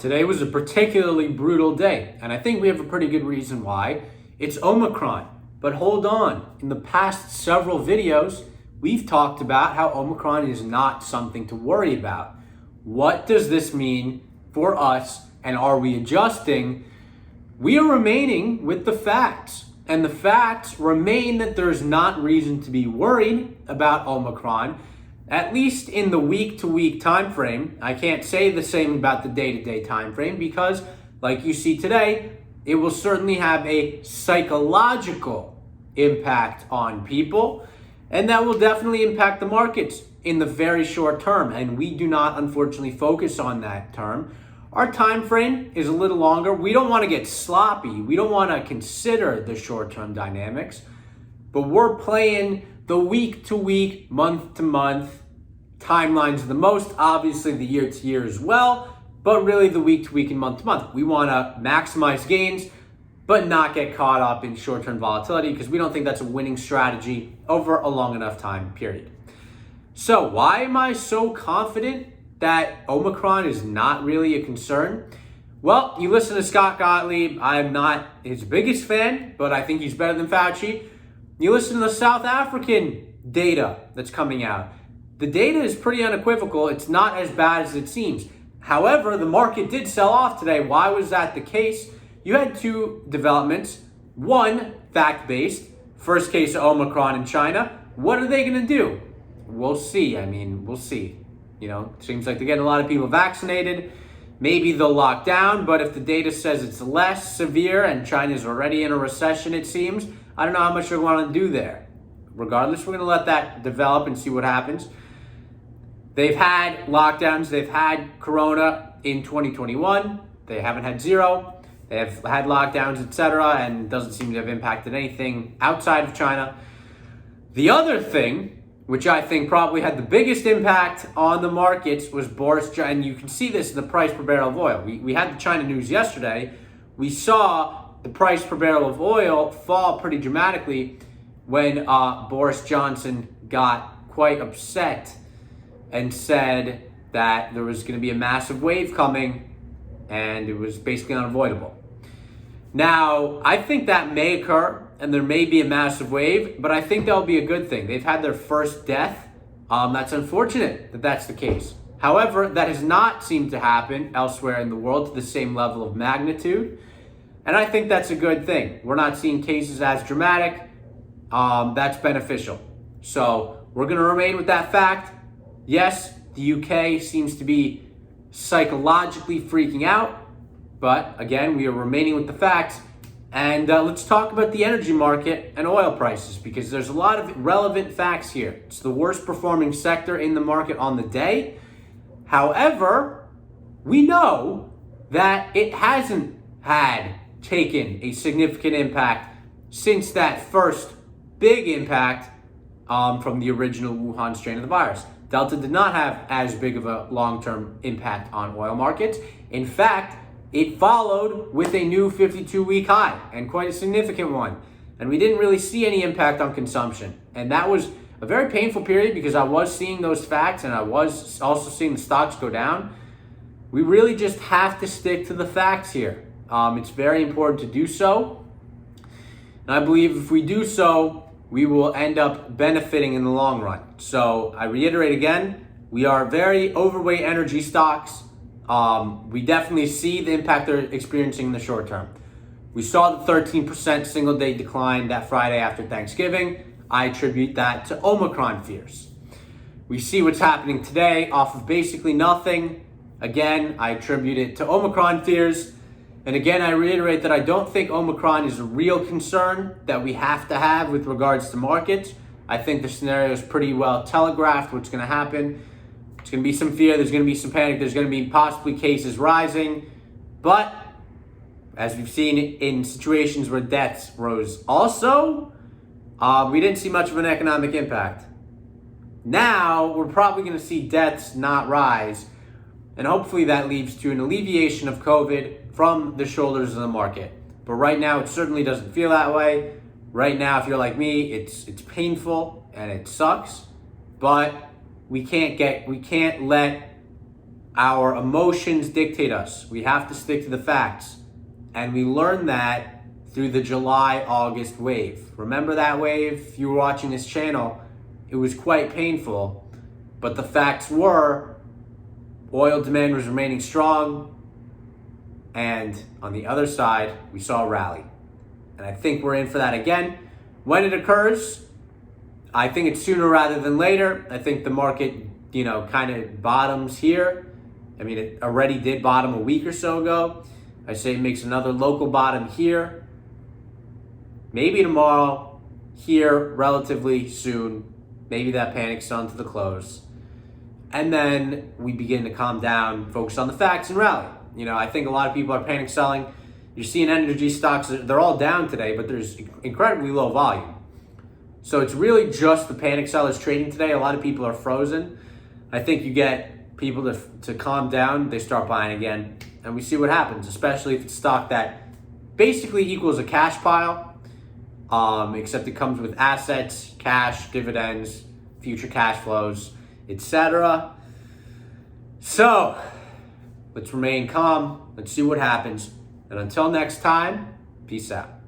Today was a particularly brutal day, and I think we have a pretty good reason why. It's Omicron. But hold on, in the past several videos, we've talked about how Omicron is not something to worry about. What does this mean for us, and are we adjusting? We are remaining with the facts, and the facts remain that there's not reason to be worried about Omicron, at least in the week-to-week time frame. I can't say the same about the day-to-day time frame because, like you see today, it will certainly have a psychological impact on people, and that will definitely impact the markets in the very short term, and we do not unfortunately focus on that term. Our time frame is a little longer. We don't want to get sloppy. We don't want to consider the short-term dynamics, but we're playing the week-to-week, month-to-month timelines the most, obviously the year-to-year as well, but really the week-to-week and month-to-month. We want to maximize gains, but not get caught up in short-term volatility because we don't think that's a winning strategy over a long enough time period. So why am I so confident that Omicron is not really a concern? Well, you listen to Scott Gottlieb. I'm not his biggest fan, but I think he's better than Fauci. You listen to the South African data that's coming out. The data is pretty unequivocal. It's not as bad as it seems. However, the market did sell off today. Why was that the case? You had two developments. One, fact-based. First case of Omicron in China. What are they going to do? We'll see. We'll see. Seems like they're getting a lot of people vaccinated. Maybe they'll lock down, but if the data says it's less severe and China's already in a recession, it seems, I don't know how much they're going to do there. Regardless, we're going to let that develop and see what happens. They've had lockdowns. They've had Corona in 2021. They haven't had zero. They have had lockdowns, etc., and doesn't seem to have impacted anything outside of China. The other thing, which I think probably had the biggest impact on the markets, was Boris Johnson. And you can see this in the price per barrel of oil. We had the China news yesterday. We saw the price per barrel of oil fall pretty dramatically when Boris Johnson got quite upset and said that there was going to be a massive wave coming and it was basically unavoidable. Now, I think that may occur and there may be a massive wave, but I think that'll be a good thing. They've had their first death. That's unfortunate that that's the case. However, that has not seemed to happen elsewhere in the world to the same level of magnitude. And I think that's a good thing. We're not seeing cases as dramatic. That's beneficial. So we're going to remain with that fact. Yes, the UK seems to be psychologically freaking out, but again, we are remaining with the facts. And let's talk about the energy market and oil prices because there's a lot of relevant facts here. It's the worst performing sector in the market on the day. However, we know that it hasn't taken a significant impact since that first big impact from the original Wuhan strain of the virus. Delta did not have as big of a long-term impact on oil markets. In fact, it followed with a new 52-week high and quite a significant one. And we didn't really see any impact on consumption. And that was a very painful period because I was seeing those facts and I was also seeing the stocks go down. We really just have to stick to the facts here. It's very important to do so. And I believe if we do so, we will end up benefiting in the long run. So I reiterate again, we are very overweight energy stocks. We definitely see the impact they're experiencing in the short term. We saw the 13% single day decline that Friday after Thanksgiving. I attribute that to Omicron fears. We see what's happening today off of basically nothing. Again, I attribute it to Omicron fears. And again, I reiterate that I don't think Omicron is a real concern that we have to have with regards to markets. I think the scenario is pretty well telegraphed what's going to happen. There's going to be some fear, there's going to be some panic, there's going to be possibly cases rising. But as we've seen in situations where deaths rose also, we didn't see much of an economic impact. Now, we're probably going to see deaths not rise. And hopefully that leads to an alleviation of COVID from the shoulders of the market. But right now, it certainly doesn't feel that way. Right now, if you're like me, it's painful and it sucks. But we can't let Our emotions dictate us. We have to stick to the facts. And we learned that through the July-August wave. Remember that wave? If you were watching this channel, it was quite painful. But the facts were oil demand was remaining strong. And on the other side, we saw a rally. And I think we're in for that again. When it occurs, I think it's sooner rather than later. I think the market, kind of bottoms here. I mean, it already did bottom a week or so ago. I say it makes another local bottom here. Maybe tomorrow, here relatively soon. Maybe that panic's done to the close. And then we begin to calm down, focus on the facts, and rally. I think a lot of people are panic selling. You're seeing energy stocks, they're all down today, but there's incredibly low volume. So it's really just the panic sellers trading today. A lot of people are frozen. I think you get people to calm down, they start buying again, and we see what happens, especially if it's stock that basically equals a cash pile, except it comes with assets, cash, dividends, future cash flows, etc. So let's remain calm. Let's see what happens. And until next time, peace out.